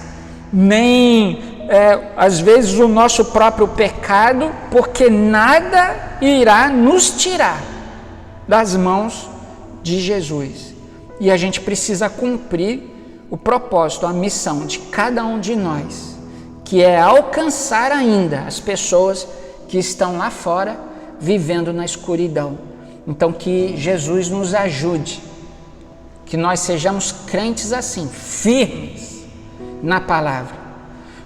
nem às vezes o nosso próprio pecado, porque nada irá nos tirar das mãos de Jesus. E a gente precisa cumprir o propósito, a missão de cada um de nós, que é alcançar ainda as pessoas que estão lá fora vivendo na escuridão. Então que Jesus nos ajude, que nós sejamos crentes assim, firmes na palavra.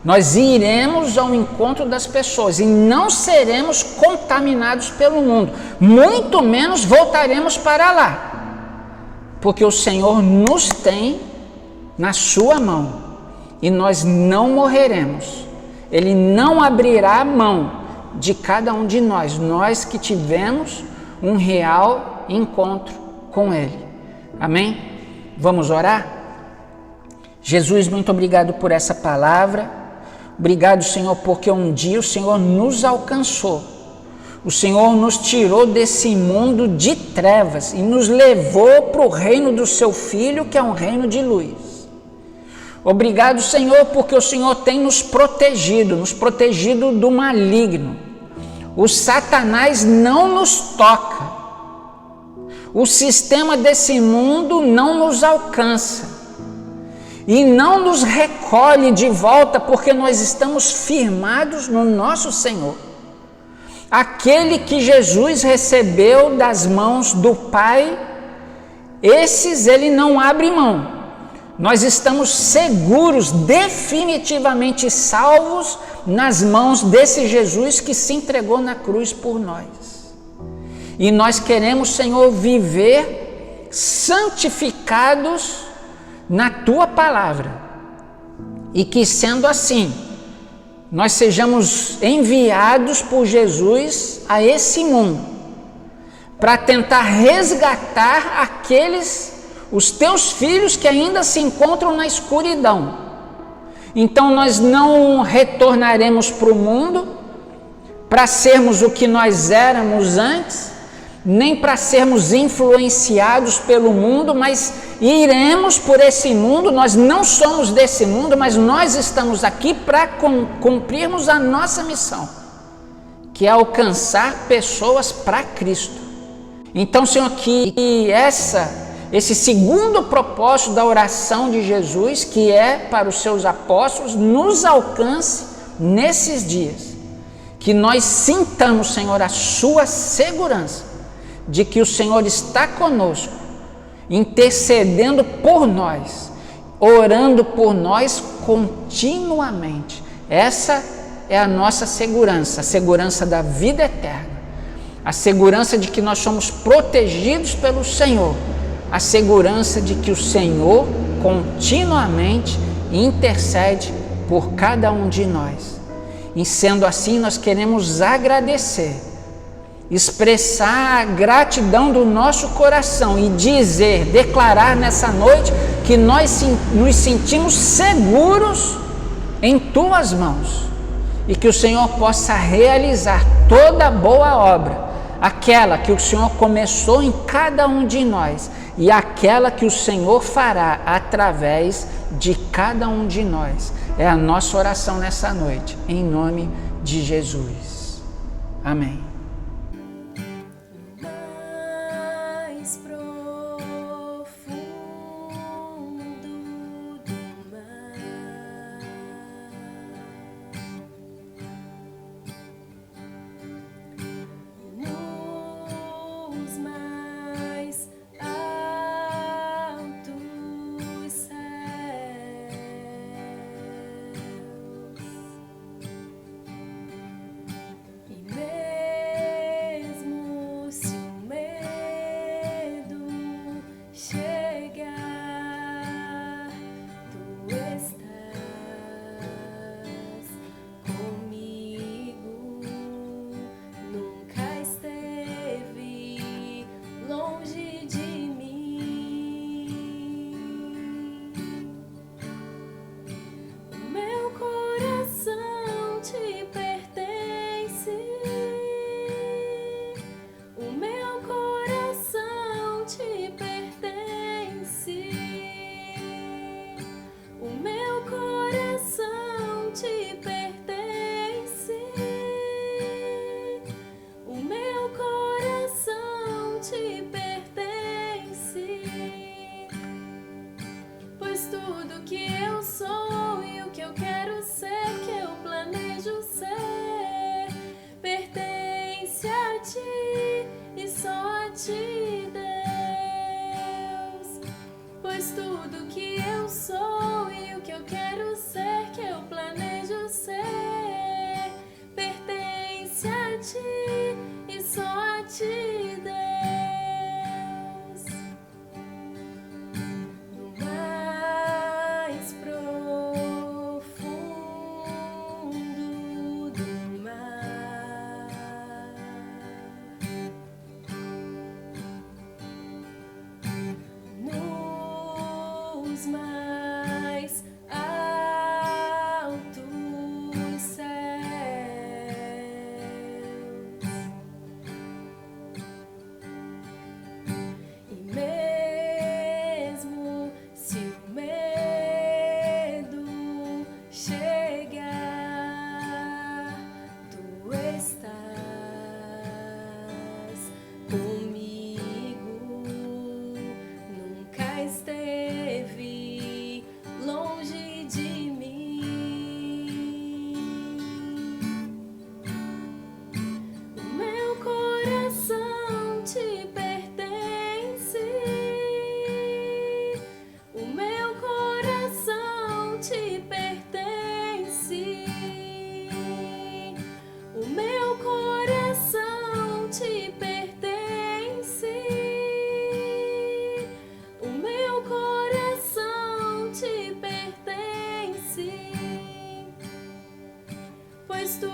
Nós iremos ao encontro das pessoas e não seremos contaminados pelo mundo, muito menos voltaremos para lá, porque o Senhor nos tem na sua mão e nós não morreremos. Ele não abrirá a mão de cada um de nós, nós que tivemos um real encontro com Ele. Amém? Vamos orar? Jesus, muito obrigado por essa palavra. Obrigado, Senhor, porque um dia o Senhor nos alcançou. O Senhor nos tirou desse mundo de trevas e nos levou para o reino do seu Filho, que é um reino de luz. Obrigado, Senhor, porque o Senhor tem nos protegido do maligno. O Satanás não nos toca. O sistema desse mundo não nos alcança. E não nos recolhe de volta, porque nós estamos firmados no nosso Senhor. Aquele que Jesus recebeu das mãos do Pai, esses Ele não abre mão. Nós estamos seguros, definitivamente salvos nas mãos desse Jesus que se entregou na cruz por nós. E nós queremos, Senhor, viver santificados na Tua palavra. E que, sendo assim, nós sejamos enviados por Jesus a esse mundo para tentar resgatar os teus filhos que ainda se encontram na escuridão. Então nós não retornaremos para o mundo para sermos o que nós éramos antes, nem para sermos influenciados pelo mundo, mas iremos por esse mundo. Nós não somos desse mundo, mas nós estamos aqui para cumprirmos a nossa missão, que é alcançar pessoas para Cristo. Então, Senhor, que esse segundo propósito da oração de Jesus, que é para os seus apóstolos, nos alcance nesses dias. Que nós sintamos, Senhor, a sua segurança de que o Senhor está conosco, intercedendo por nós, orando por nós continuamente. Essa é a nossa segurança, a segurança da vida eterna, a segurança de que nós somos protegidos pelo Senhor, a segurança de que o Senhor continuamente intercede por cada um de nós. E sendo assim, nós queremos agradecer, expressar a gratidão do nosso coração e declarar nessa noite que nós nos sentimos seguros em Tuas mãos e que o Senhor possa realizar toda boa obra, aquela que o Senhor começou em cada um de nós e aquela que o Senhor fará através de cada um de nós. É a nossa oração nessa noite, em nome de Jesus. Amém.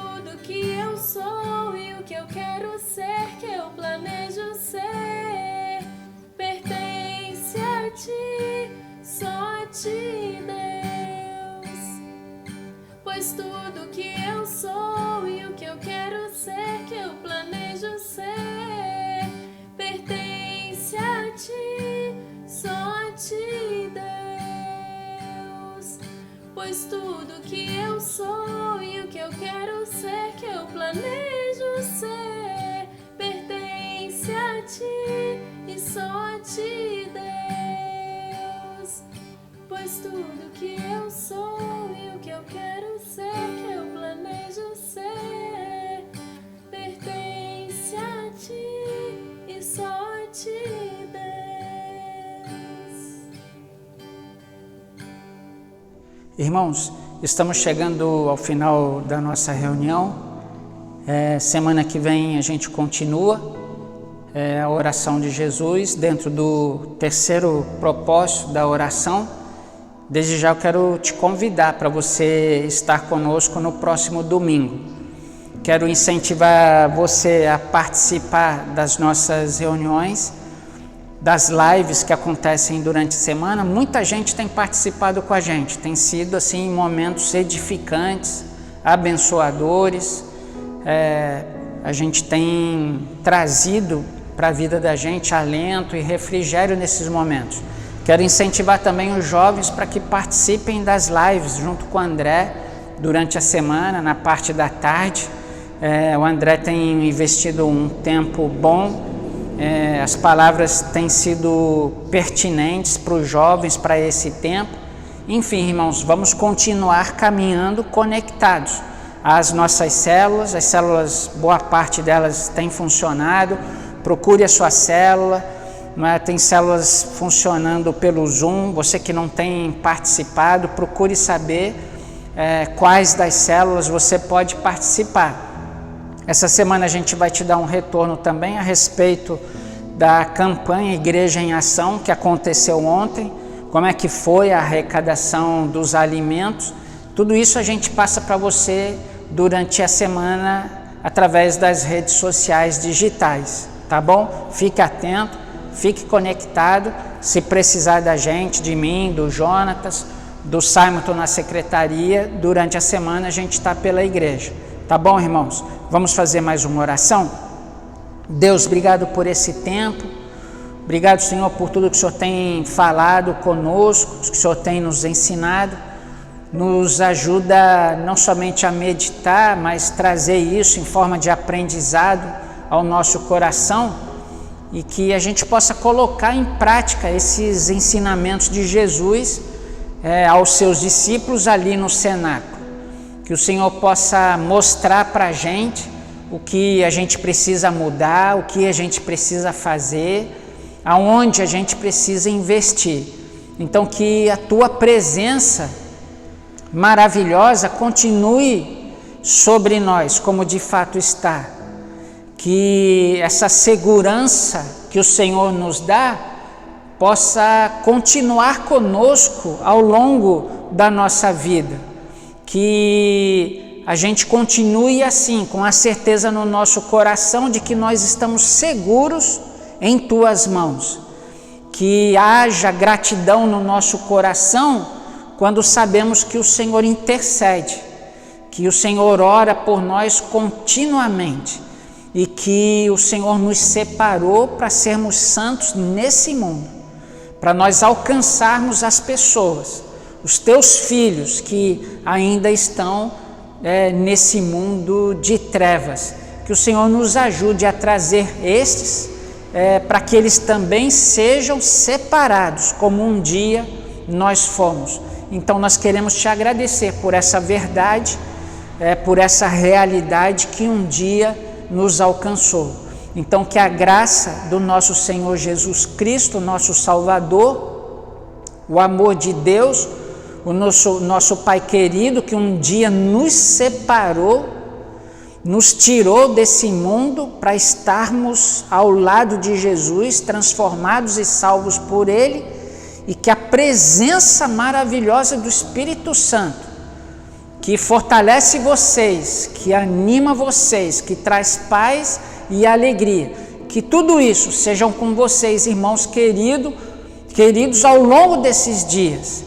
tudo que eu sou e o que eu quero ser, que eu planejo ser, pertence a ti, só a ti, Deus. Pois tudo que eu sou e o que eu quero ser, que eu planejo ser, pertence a ti, só a ti, Deus. Pois tudo que eu sou e o que eu quero ser, que eu planejo ser, pertence a ti e só a ti, Deus. Pois tudo que eu sou e o que eu quero ser, que eu planejo ser, pertence a ti e só a ti, Deus. Irmãos, estamos chegando ao final da nossa reunião. Semana que vem a gente continua a oração de Jesus dentro do terceiro propósito da oração. Desde já eu quero te convidar para você estar conosco no próximo domingo. Quero incentivar você a participar das nossas reuniões, das lives que acontecem durante a semana. Muita gente tem participado com a gente, tem sido assim momentos edificantes, abençoadores. A gente tem trazido para a vida da gente alento e refrigério nesses momentos. Quero incentivar também os jovens para que participem das lives junto com o André durante a semana, na parte da tarde. O André tem investido um tempo bom, as palavras têm sido pertinentes para os jovens para esse tempo. Enfim, irmãos, vamos continuar caminhando conectados às nossas células. As células, boa parte delas tem funcionado. Procure a sua célula. Tem células funcionando pelo Zoom. Você que não tem participado, procure saber quais das células você pode participar. Essa semana a gente vai te dar um retorno também a respeito da campanha Igreja em Ação que aconteceu ontem, como é que foi a arrecadação dos alimentos. Tudo isso a gente passa para você durante a semana através das redes sociais digitais, tá bom? Fique atento, fique conectado. Se precisar da gente, de mim, do Jonatas, do Simon na secretaria, durante a semana a gente está pela igreja. Tá bom, irmãos? Vamos fazer mais uma oração? Deus, obrigado por esse tempo. Obrigado, Senhor, por tudo que o Senhor tem falado conosco, que o Senhor tem nos ensinado. Nos ajuda não somente a meditar, mas trazer isso em forma de aprendizado ao nosso coração e que a gente possa colocar em prática esses ensinamentos de Jesus aos seus discípulos ali no cenáculo. Que o Senhor possa mostrar para a gente o que a gente precisa mudar, o que a gente precisa fazer, aonde a gente precisa investir. Então que a Tua presença maravilhosa continue sobre nós, como de fato está. Que essa segurança que o Senhor nos dá possa continuar conosco ao longo da nossa vida. Que a gente continue assim, com a certeza no nosso coração de que nós estamos seguros em Tuas mãos. Que haja gratidão no nosso coração quando sabemos que o Senhor intercede, que o Senhor ora por nós continuamente e que o Senhor nos separou para sermos santos nesse mundo, para nós alcançarmos as pessoas, os Teus filhos que ainda estão nesse mundo de trevas. Que o Senhor nos ajude a trazer estes para que eles também sejam separados, como um dia nós fomos. Então nós queremos Te agradecer por essa verdade, por essa realidade que um dia nos alcançou. Então que a graça do nosso Senhor Jesus Cristo, nosso Salvador, o amor de Deus, o nosso Pai querido, que um dia nos separou, nos tirou desse mundo para estarmos ao lado de Jesus, transformados e salvos por Ele, e que a presença maravilhosa do Espírito Santo que fortalece vocês, que anima vocês, que traz paz e alegria. Que tudo isso sejam com vocês, irmãos queridos, ao longo desses dias.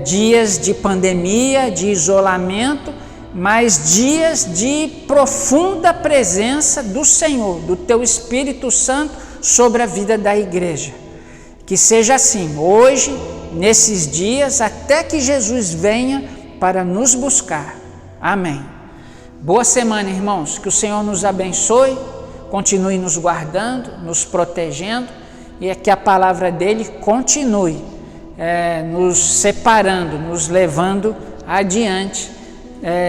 Dias de pandemia, de isolamento, mas dias de profunda presença do Senhor, do Teu Espírito Santo sobre a vida da igreja. Que seja assim, hoje, nesses dias, até que Jesus venha para nos buscar. Amém. Boa semana, irmãos. Que o Senhor nos abençoe, continue nos guardando, nos protegendo e que a palavra dele continue nos separando, nos levando adiante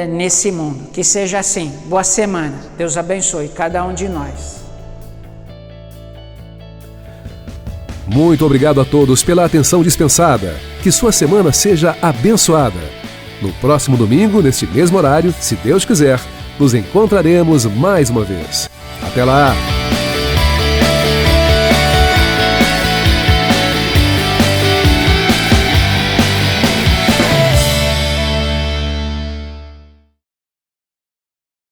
nesse mundo. Que seja assim. Boa semana. Deus abençoe cada um de nós. Muito obrigado a todos pela atenção dispensada. Que sua semana seja abençoada. No próximo domingo, neste mesmo horário, se Deus quiser, nos encontraremos mais uma vez. Até lá!